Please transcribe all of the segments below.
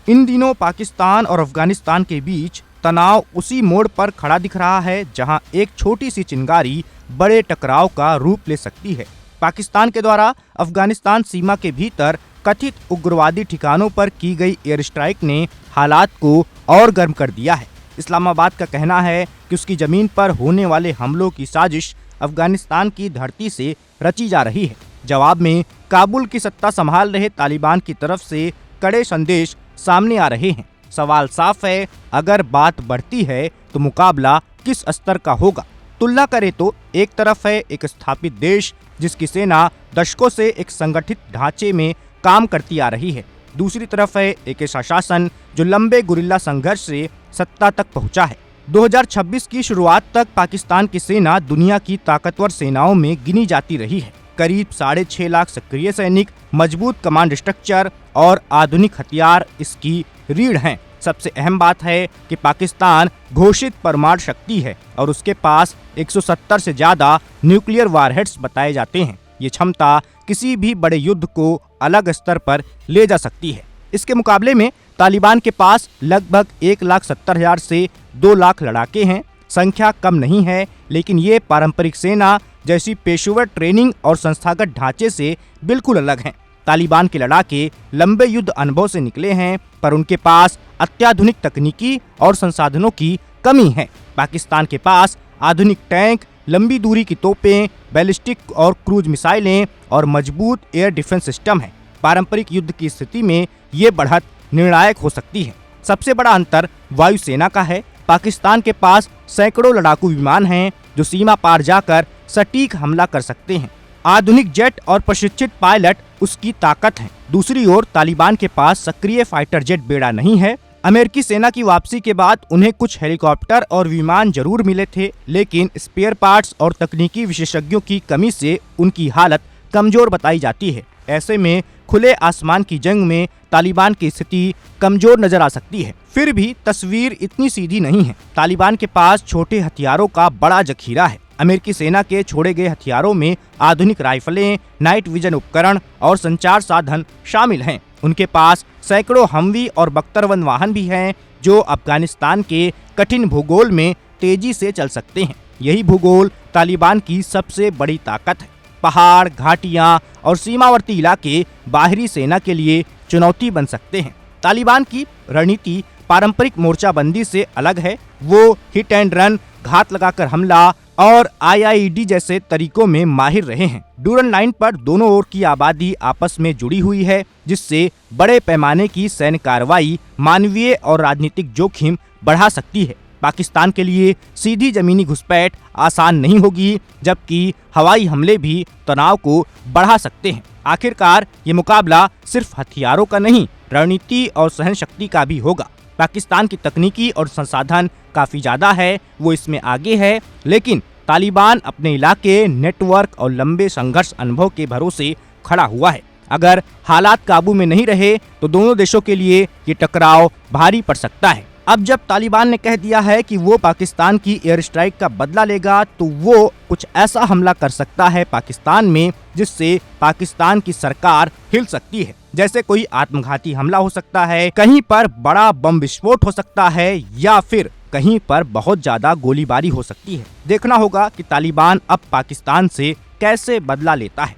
इन दिनों पाकिस्तान और अफगानिस्तान के बीच तनाव उसी मोड़ पर खड़ा दिख रहा है जहां एक छोटी सी चिंगारी बड़े टकराव का रूप ले सकती है। पाकिस्तान के द्वारा अफगानिस्तान सीमा के भीतर कथित उग्रवादी ठिकानों पर की गई एयर स्ट्राइक ने हालात को और गर्म कर दिया है। इस्लामाबाद का कहना है कि उसकी जमीन पर होने वाले हमलों की साजिश अफगानिस्तान की धरती से रची जा रही है। जवाब में काबुल की सत्ता संभाल रहे तालिबान की तरफ से कड़े संदेश सामने आ रहे हैं। सवाल साफ है, अगर बात बढ़ती है तो मुकाबला किस स्तर का होगा? तुलना करें तो एक तरफ है एक स्थापित देश जिसकी सेना दशकों से एक संगठित ढांचे में काम करती आ रही है। दूसरी तरफ है एक ऐसा शासन जो लंबे गुरिल्ला संघर्ष से सत्ता तक पहुंचा है। 2026 की शुरुआत तक पाकिस्तान की सेना दुनिया की ताकतवर सेनाओं में गिनी जाती रही है। करीब 6.5 लाख सक्रिय सैनिक, मजबूत कमांड स्ट्रक्चर और आधुनिक हथियार इसकी रीढ़ हैं। सबसे अहम बात है कि पाकिस्तान घोषित परमाणु शक्ति है और उसके पास 170 से ज्यादा न्यूक्लियर वारहेड्स बताए जाते हैं। ये क्षमता किसी भी बड़े युद्ध को अलग स्तर पर ले जा सकती है। इसके मुकाबले में तालिबान के पास लगभग 1,70,000 से 2 लाख लड़ाके हैं। संख्या कम नहीं है, लेकिन ये पारंपरिक सेना जैसी पेशेवर ट्रेनिंग और संस्थागत ढांचे से बिल्कुल अलग हैं। तालिबान के लड़ाके लंबे युद्ध अनुभव से निकले हैं, पर उनके पास अत्याधुनिक तकनीकी और संसाधनों की कमी है। पाकिस्तान के पास आधुनिक टैंक, लंबी दूरी की तोपें, बैलिस्टिक और क्रूज मिसाइलें और मजबूत एयर डिफेंस सिस्टम है। पारंपरिक युद्ध की स्थिति में ये बढ़त निर्णायक हो सकती है। सबसे बड़ा अंतर वायुसेना का है। पाकिस्तान के पास सैकड़ों लड़ाकू विमान हैं जो सीमा पार जाकर सटीक हमला कर सकते हैं। आधुनिक जेट और प्रशिक्षित पायलट उसकी ताकत हैं। दूसरी ओर तालिबान के पास सक्रिय फाइटर जेट बेड़ा नहीं है। अमेरिकी सेना की वापसी के बाद उन्हें कुछ हेलीकॉप्टर और विमान जरूर मिले थे, लेकिन स्पेयर पार्ट्स और तकनीकी विशेषज्ञों की कमी से उनकी हालत कमजोर बताई जाती है। ऐसे में खुले आसमान की जंग में तालिबान की स्थिति कमजोर नजर आ सकती है। फिर भी तस्वीर इतनी सीधी नहीं है। तालिबान के पास छोटे हथियारों का बड़ा जखीरा है। अमेरिकी सेना के छोड़े गए हथियारों में आधुनिक राइफलें, नाइट विजन उपकरण और संचार साधन शामिल हैं। उनके पास सैकड़ों हमवी और बख्तर-1 वाहन भी हैं जो अफगानिस्तान के कठिन भूगोल में तेजी से चल सकते हैं। यही भूगोल तालिबान की सबसे बड़ी ताकत है। पहाड़, घाटियां और सीमावर्ती इलाके बाहरी सेना के लिए चुनौती बन सकते हैं। तालिबान की रणनीति पारंपरिक मोर्चाबंदी से अलग है। वो हिट एंड रन, घात लगाकर हमला और IIED जैसे तरीकों में माहिर रहे हैं। ड्यूरल लाइन पर दोनों ओर की आबादी आपस में जुड़ी हुई है, जिससे बड़े पैमाने की सैन्य कार्रवाई मानवीय और राजनीतिक जोखिम बढ़ा सकती है। पाकिस्तान के लिए सीधी जमीनी घुसपैठ आसान नहीं होगी, जबकि हवाई हमले भी तनाव को बढ़ा सकते हैं। आखिरकार ये मुकाबला सिर्फ हथियारों का नहीं, रणनीति और सहन शक्ति का भी होगा। पाकिस्तान की तकनीकी और संसाधन काफी ज्यादा है, वो इसमें आगे है, लेकिन तालिबान अपने इलाके, नेटवर्क और लंबे संघर्ष अनुभव के भरोसे खड़ा हुआ है। अगर हालात काबू में नहीं रहे तो दोनों देशों के लिए ये टकराव भारी पड़ सकता है। अब जब तालिबान ने कह दिया है कि वो पाकिस्तान की एयर स्ट्राइक का बदला लेगा, तो वो कुछ ऐसा हमला कर सकता है पाकिस्तान में जिससे पाकिस्तान की सरकार हिल सकती है। जैसे कोई आत्मघाती हमला हो सकता है, कहीं पर बड़ा बम विस्फोट हो सकता है, या फिर कहीं पर बहुत ज्यादा गोलीबारी हो सकती है। देखना होगा कि तालिबान अब पाकिस्तान से कैसे बदला लेता है।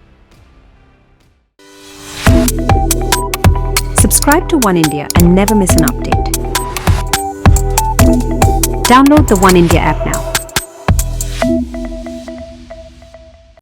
Subscribe to One India and never miss an update. Download the One India app now.